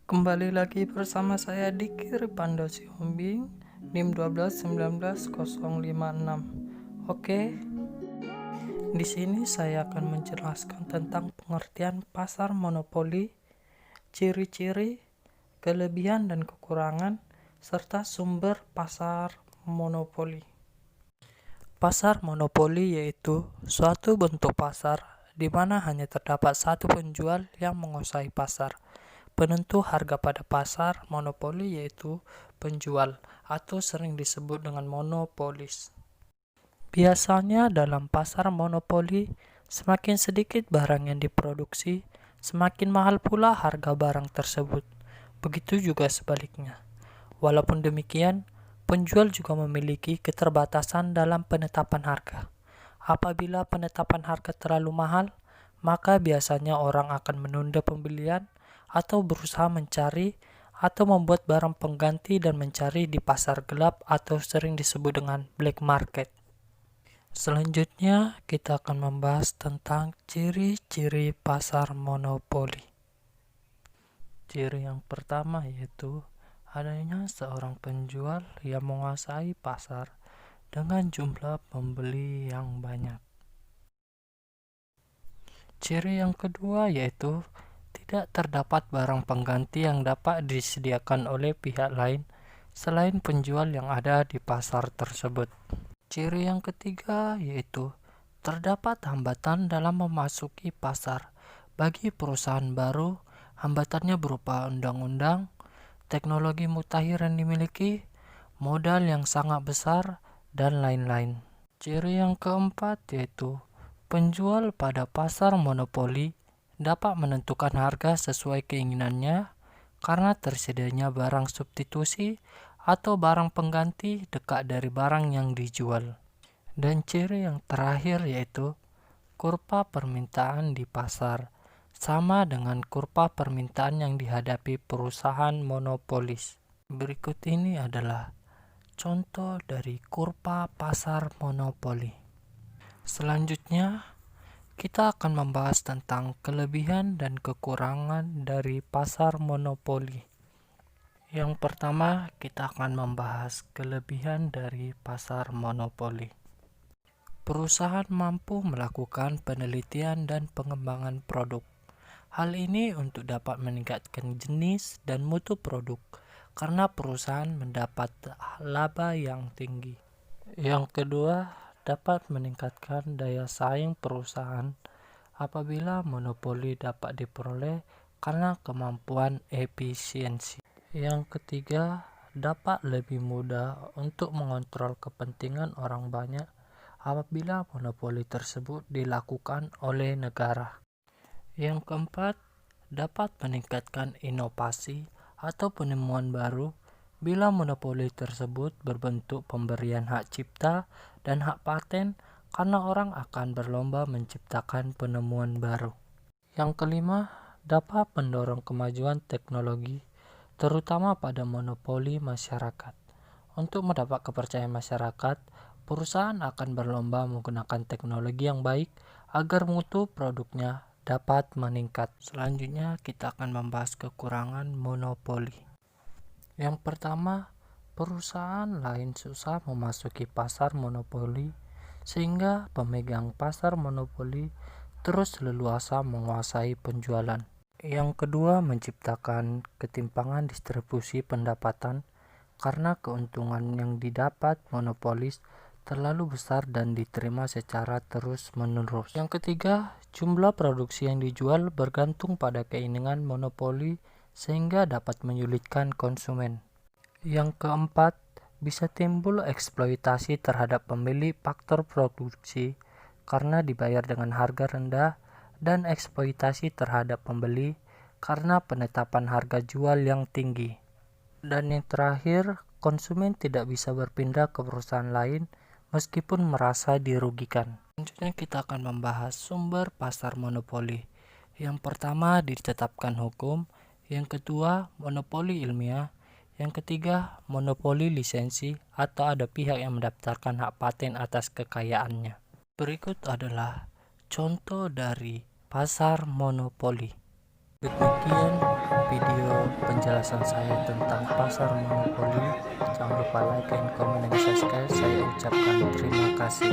Kembali lagi bersama saya Dikir Pando Siombing, NIM 1219056. Oke, di sini saya akan menjelaskan tentang pengertian pasar monopoli, ciri-ciri, kelebihan dan kekurangan, serta sumber pasar monopoli. Pasar monopoli yaitu suatu bentuk pasar di mana hanya terdapat satu penjual yang menguasai pasar. Penentu harga pada pasar monopoli yaitu penjual atau sering disebut dengan monopolis. Biasanya dalam pasar monopoli, semakin sedikit barang yang diproduksi, semakin mahal pula harga barang tersebut. Begitu juga sebaliknya. Walaupun demikian, penjual juga memiliki keterbatasan dalam penetapan harga. Apabila penetapan harga terlalu mahal, maka biasanya orang akan menunda pembelian atau berusaha mencari atau membuat barang pengganti dan mencari di pasar gelap atau sering disebut dengan black market. Selanjutnya kita akan membahas tentang ciri-ciri pasar monopoli. Ciri yang pertama yaitu adanya seorang penjual yang menguasai pasar dengan jumlah pembeli yang banyak. Ciri yang kedua yaitu tidak terdapat barang pengganti yang dapat disediakan oleh pihak lain selain penjual yang ada di pasar tersebut. Ciri yang ketiga yaitu terdapat hambatan dalam memasuki pasar. Bagi perusahaan baru, hambatannya berupa undang-undang, teknologi mutakhir yang dimiliki, modal yang sangat besar, dan lain-lain. Ciri yang keempat yaitu penjual pada pasar monopoli dapat menentukan harga sesuai keinginannya karena tersedianya barang substitusi atau barang pengganti dekat dari barang yang dijual. Dan ciri yang terakhir yaitu kurva permintaan di pasar sama dengan kurva permintaan yang dihadapi perusahaan monopolis. Berikut ini adalah contoh dari kurva pasar monopoli. Selanjutnya, kita akan membahas tentang kelebihan dan kekurangan dari pasar monopoli. Yang pertama, kita akan membahas kelebihan dari pasar monopoli. Perusahaan mampu melakukan penelitian dan pengembangan produk. Hal ini untuk dapat meningkatkan jenis dan mutu produk, karena perusahaan mendapat laba yang tinggi. Yang kedua, dapat meningkatkan daya saing perusahaan apabila monopoli dapat diperoleh karena kemampuan efisiensi. Yang ketiga, dapat lebih mudah untuk mengontrol kepentingan orang banyak apabila monopoli tersebut dilakukan oleh negara. Yang keempat, dapat meningkatkan inovasi atau penemuan baru bila monopoli tersebut berbentuk pemberian hak cipta dan hak paten karena orang akan berlomba menciptakan penemuan baru. Yang kelima, dapat mendorong kemajuan teknologi, terutama pada monopoli masyarakat. Untuk mendapat kepercayaan masyarakat, perusahaan akan berlomba menggunakan teknologi yang baik agar mutu produknya dapat meningkat. Selanjutnya, kita akan membahas kekurangan monopoli. Yang pertama, perusahaan lain susah memasuki pasar monopoli sehingga pemegang pasar monopoli terus leluasa menguasai penjualan. Yang kedua, menciptakan ketimpangan distribusi pendapatan karena keuntungan yang didapat monopolis terlalu besar dan diterima secara terus-menerus. Yang ketiga, jumlah produksi yang dijual bergantung pada keinginan monopoli sehingga dapat menyulitkan konsumen. Yang keempat, bisa timbul eksploitasi terhadap pemilik faktor produksi karena dibayar dengan harga rendah dan eksploitasi terhadap pembeli karena penetapan harga jual yang tinggi. Dan yang terakhir, konsumen tidak bisa berpindah ke perusahaan lain meskipun merasa dirugikan. Selanjutnya kita akan membahas sumber pasar monopoli. Yang pertama, ditetapkan hukum. Yang kedua, monopoli ilmiah. Yang ketiga, monopoli lisensi atau ada pihak yang mendaftarkan hak paten atas kekayaannya. Berikut adalah contoh dari pasar monopoli. Demikian video penjelasan penjelasan saya tentang pasar monopoli. Jangan lupa like and comment dan subscribe. Saya ucapkan terima kasih.